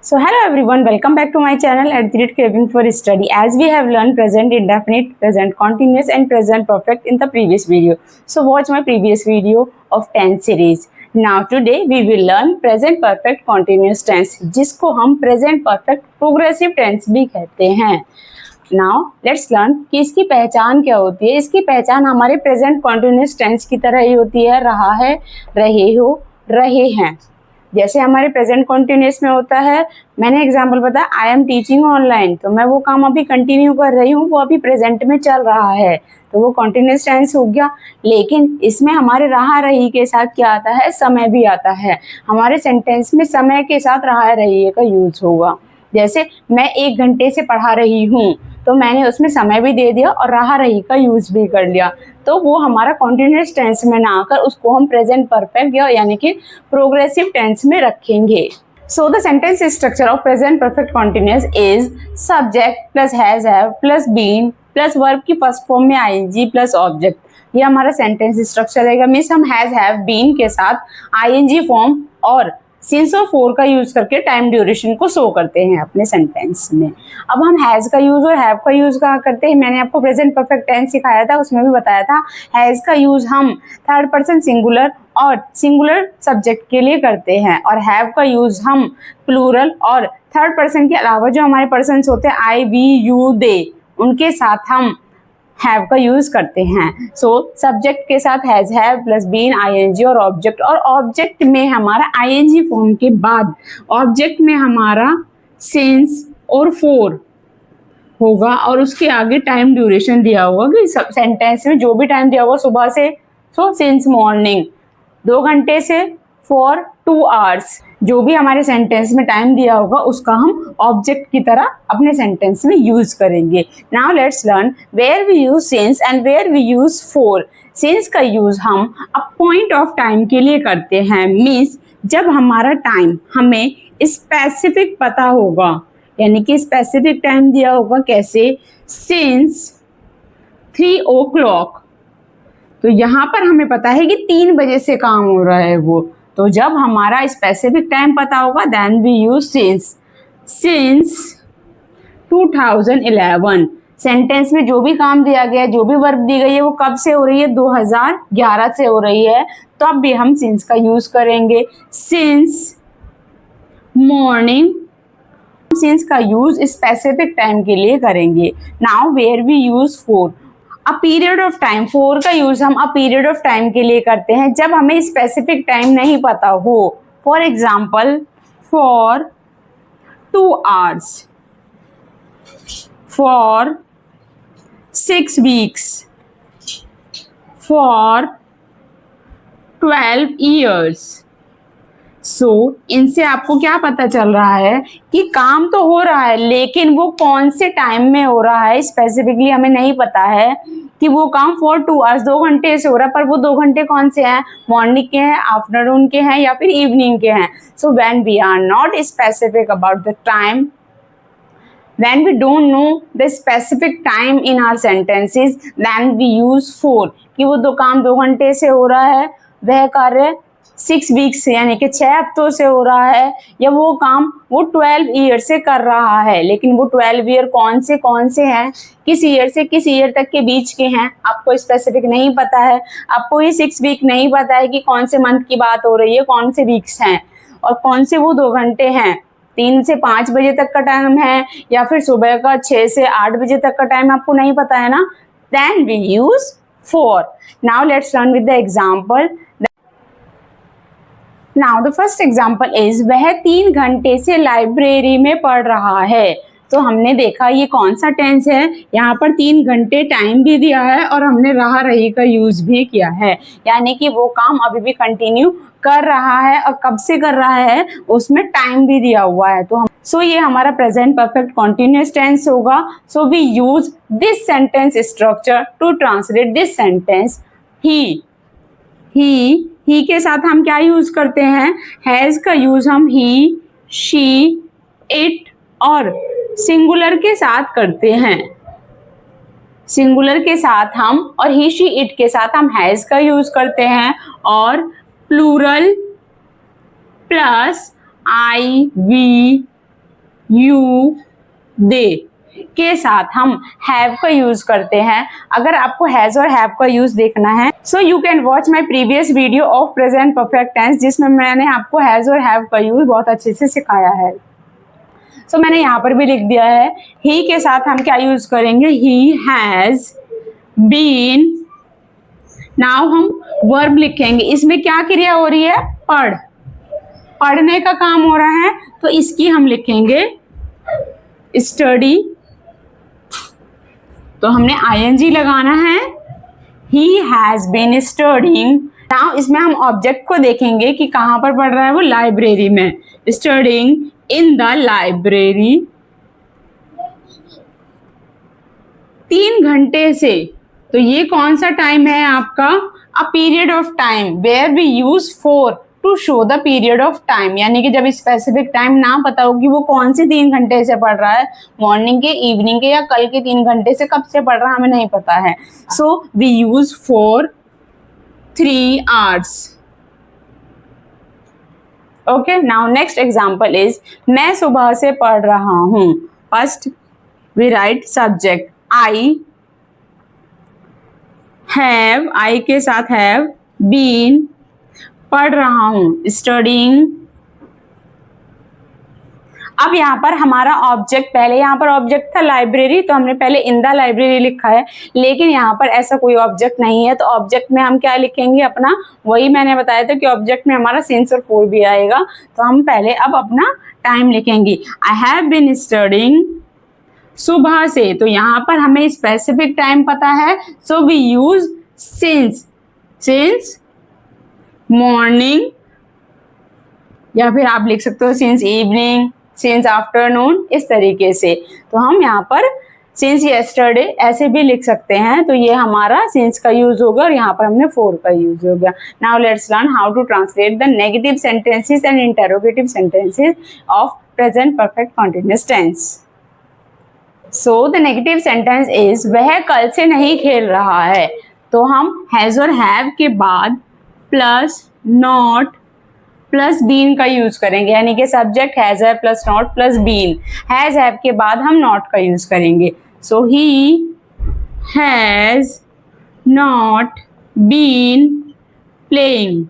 So hello everyone, welcome back to my channel at the rate Craving for Study. As we have learned present indefinite, present continuous and present perfect in the previous video. So watch my previous video of tense series. Now today we will learn present perfect continuous tense, जिसको हम present perfect progressive tense भी कहते हैं. Now let's learn कि इसकी पहचान क्या होती है. इसकी पहचान हमारे present continuous tense की तरह ही होती है. रहा है, रहे हो, रहे हैं. जैसे हमारे प्रेजेंट कॉन्टिन्यूस में होता है, मैंने एग्जाम्पल बताया आई एम टीचिंग ऑनलाइन, तो मैं वो काम अभी कंटिन्यू कर रही हूँ, वो अभी प्रेजेंट में चल रहा है, तो वो कॉन्टिन्यूस टेंस हो गया. लेकिन इसमें हमारे रहा रही के साथ क्या आता है, समय भी आता है. हमारे सेंटेंस में समय के साथ रहा रही का यूज होगा. जैसे मैं 1 घंटे से पढ़ा रही हूँ, तो मैंने उसमें समय भी दे दिया और रहा रही का यूज भी कर लिया, तो वो हमारा कॉन्टिन्यूस टेंस में ना आकर उसको हम प्रेजेंट परफेक्ट यानी कि प्रोग्रेसिव टेंस में रखेंगे. So the sentence structure of present perfect continuous is subject plus has have plus been plus verb की फर्स्ट फॉर्म में आईएनजी प्लस ऑब्जेक्ट. ये हमारा सेंटेंस स्ट्रक्चर रहेगा. मीन्स हम हैज हैव बीन के साथ आईएनजी फॉर्म और सिंस और फोर का यूज करके टाइम ड्यूरेशन को शो करते हैं अपने सेंटेंस में. अब हम हैज का यूज और हैव का यूज कहाँ करते हैं, मैंने आपको प्रेजेंट परफेक्ट टेंस सिखाया था, उसमें भी बताया था. हैज का यूज हम थर्ड पर्सन सिंगुलर और सिंगुलर सब्जेक्ट के लिए करते हैं, और हैव का यूज हम प्लूरल और थर्ड पर्सन के अलावा जो हमारे पर्सन्स होते हैं आई वी यू दे, उनके साथ हम हैव का यूज करते हैं. सो सब्जेक्ट के साथ has have plus been ING और ऑब्जेक्ट, और ऑब्जेक्ट में हमारा आईएनजी फॉर्म के बाद ऑब्जेक्ट में हमारा सिंस और फोर होगा, और उसके आगे टाइम ड्यूरेशन दिया होगा कि सेंटेंस में जो भी टाइम दिया होगा सुबह से, सो सिंस मॉर्निंग 2 घंटे से फॉर 2 आवर्स, जो भी हमारे सेंटेंस में टाइम दिया होगा उसका हम ऑब्जेक्ट की तरह अपने सेंटेंस में यूज करेंगे. Now let's learn where we use since and where we use for. Since का यूज हम अ पॉइंट ऑफ टाइम के लिए करते हैं. मीन्स जब हमारा टाइम हमें स्पेसिफिक पता होगा, यानी कि स्पेसिफिक टाइम दिया होगा. कैसे, सिंस 3 o'clock, तो यहाँ पर हमें पता है कि 3 बजे से काम हो रहा है वो, तो जब हमारा स्पेसिफिक टाइम पता होगा then we use since 2011. Sentence में जो भी काम दिया गया है, जो भी वर्ब दी गई है, वो कब से हो रही है, 2011 से हो रही है, तो अब भी हम सिंस का यूज करेंगे. सिंस मॉर्निंग, सिंस का यूज स्पेसिफिक टाइम के लिए करेंगे. Now where we use for, a period of time. For का यूज हम अ पीरियड ऑफ टाइम के लिए करते हैं जब हमें स्पेसिफिक टाइम नहीं पता हो. For example, for 2 hours, for 6 weeks, for 12 years. सो इनसे आपको क्या पता चल रहा है कि काम तो हो रहा है, लेकिन वो कौन से टाइम में हो रहा है स्पेसिफिकली हमें नहीं पता है कि वो काम फॉर 2 hours 2 घंटे से हो रहा है, पर वो 2 घंटे कौन से हैं, मॉर्निंग के हैं, आफ्टरनून के हैं या फिर इवनिंग के हैं. So when we are not specific about the time, when we don't know the specific time in our sentences, then we use for. कि वो दो काम 2 घंटे से हो रहा है, वह कार्य 6 weeks से यानी कि 6 हफ्तों से हो रहा है, या वो काम वो 12 ईयर से कर रहा है, लेकिन वो 12 ईयर कौन से हैं, किस ईयर से किस ईयर तक के बीच के हैं, आपको स्पेसिफिक नहीं पता है. आपको ये 6 week नहीं पता है कि कौन से मंथ की बात हो रही है, कौन से वीक्स हैं, और कौन से वो 2 घंटे हैं, 3 से 5 बजे तक का टाइम है या फिर सुबह का 6 से 8 बजे तक का टाइम आपको नहीं पता है ना. Then we use for. Now let's learn with the example. Now the first example is वह 3 घंटे से लाइब्रेरी में पढ़ रहा है. तो हमने देखा ये कौन सा टेंस है, यहाँ पर 3 घंटे टाइम भी दिया है और हमने रहा रही का यूज भी किया है, यानी कि वो काम अभी भी कंटिन्यू कर रहा है, और कब से कर रहा है उसमें टाइम भी दिया हुआ है. तो हम ये हमारा प्रेजेंट परफेक्ट कॉन्टिन्यूस टेंस होगा. So we use this sentence structure to translate this sentence. He के साथ हम क्या यूज करते हैं, हैज का यूज हम ही, शी, इट और सिंगुलर के साथ करते हैं. सिंगुलर के साथ हम और ही, शी, इट के साथ हम हैज का यूज करते हैं, और plural plus I, we, you, they के साथ हम हैव का यूज करते हैं। अगर आपको हैज और हैव का यूज देखना है so you can watch my previous video of present perfect tense, जिसमें मैंने आपको हैज और हैव का यूज बहुत अच्छे से सिखाया है। सो मैंने यहाँ पर भी लिख दिया है। ही के साथ हम क्या यूज करेंगे, ही हैज बीन। नाउ हम वर्ब लिखेंगे, इसमें क्या क्रिया हो रही है, पढ़ने का काम हो रहा है, तो इसकी हम लिखेंगे स्टडी। तो हमने ing लगाना है, he has been studying। Now इसमें हम ऑब्जेक्ट को देखेंगे कि कहाँ पर पढ़ रहा है वो, लाइब्रेरी में, studying in the library 3 घंटे से। तो ये कौन सा टाइम है आपका, a period of time where we use for to show the period of time, यानी कि जब स्पेसिफिक टाइम ना पता हो कि वो कौन से 3 घंटे से पढ़ रहा है, मॉर्निंग के, इवनिंग के या कल के 3 घंटे से कब से पढ़ रहा है हमें नहीं पता है। So we use for 3 hours। Okay, now next example is मैं सुबह से पढ़ रहा हूँ। First we write subject I have, I के साथ हैव बीन, पढ़ रहा हूं स्टडीइंग। अब यहाँ पर हमारा ऑब्जेक्ट, पहले यहाँ पर ऑब्जेक्ट था लाइब्रेरी, तो हमने पहले इन द लाइब्रेरी लिखा है, लेकिन यहाँ पर ऐसा कोई ऑब्जेक्ट नहीं है, तो ऑब्जेक्ट में हम क्या लिखेंगे अपना, वही मैंने बताया था कि ऑब्जेक्ट में हमारा सिंस और फॉर भी आएगा। तो हम पहले अब अपना टाइम लिखेंगे, आई हैव बीन स्टडीइंग सुबह से। तो यहाँ पर हमें स्पेसिफिक टाइम पता है, so we use since morning, या फिर आप लिख सकते हो सिंस इवनिंग, सिंस आफ्टरनून, इस तरीके से। तो हम यहाँ पर सिंस यस्टरडे ऐसे भी लिख सकते हैं। तो ये हमारा सिंस का यूज होगा और यहाँ पर हमने फॉर का यूज हो गया। Now let's learn how to translate the negative sentences and interrogative sentences of present perfect continuous tense. So the negative sentence is वह कल से नहीं खेल रहा है। तो हम हैज और हैव के बाद प्लस नॉट प्लस बीन का यूज करेंगे, यानी कि सब्जेक्ट हैज है plus not plus been. Has have के बाद हम नॉट का यूज करेंगे। So he has not been playing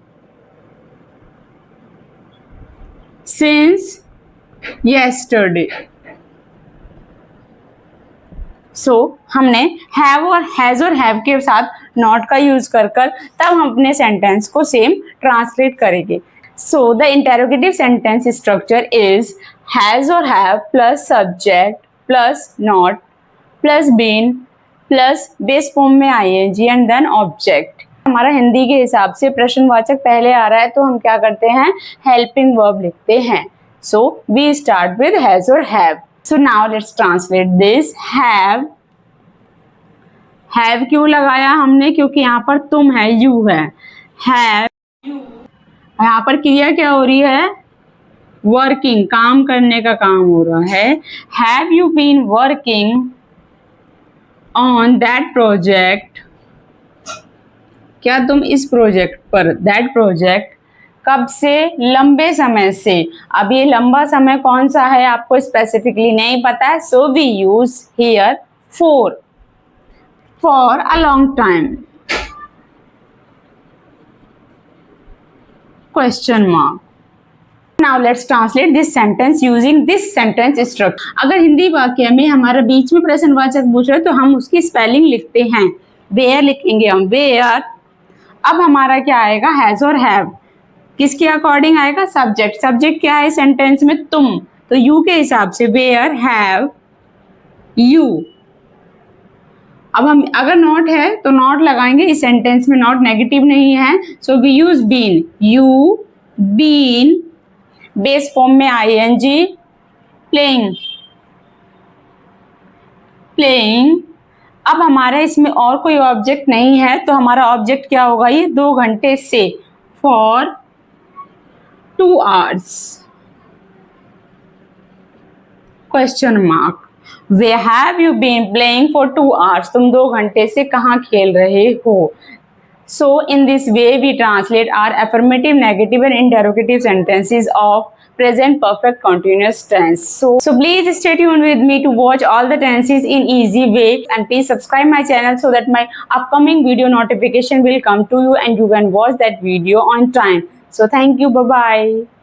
since yesterday. So हमने हैव और हैज और हैव के साथ नॉट का यूज कर तब हम अपने सेंटेंस को सेम ट्रांसलेट करेंगे। So the interrogative sentence structure is has और have plus subject plus not plus been plus base form में ing एंड देन ऑब्जेक्ट। हमारा हिंदी के हिसाब से प्रश्नवाचक पहले आ रहा है, तो हम क्या करते हैं, हेल्पिंग वर्ब लिखते हैं। So we start with has और have. So now let's translate this have क्यों लगाया हमने, क्योंकि यहाँ पर तुम है, you है। have यहाँ पर क्रिया क्या हो रही है, वर्किंग, काम करने का काम हो रहा है। have you been working on that project, क्या तुम इस प्रोजेक्ट पर, that project कब से, लंबे समय से। अब ये लंबा समय कौन सा है आपको स्पेसिफिकली नहीं पता है, so we use here for a long time, question mark. Now let's translate this sentence using this sentence structure. अगर हिंदी वाक्य में हमारा बीच में प्रश्नवाचक पूछ रहे तो हम उसकी स्पेलिंग लिखते हैं, वेयर लिखेंगे हम, वेयर। अब हमारा क्या आएगा, हैज और हैव, किसके अकॉर्डिंग आएगा, सब्जेक्ट। सब्जेक्ट क्या है सेंटेंस में, तुम, तो यू के हिसाब से वेयर हैव यू। अब हम अगर नॉट है तो नॉट लगाएंगे, इस सेंटेंस में नॉट नेगेटिव नहीं है, so we use been, you been, base form में ing, प्लेइंग। अब हमारा इसमें और कोई ऑब्जेक्ट नहीं है, तो हमारा ऑब्जेक्ट क्या होगा, ये 2 घंटे से, for 2 hours, question mark. Where have you been playing for 2 hours, तुम 2 घंटे से कहाँ खेल रहे हो। So in this way we translate our affirmative, negative and interrogative sentences of present perfect continuous tense. So please stay tuned with me to watch all the tenses in easy way, and please subscribe my channel so that my upcoming video notification will come to you and you can watch that video on time. So thank you. Bye bye.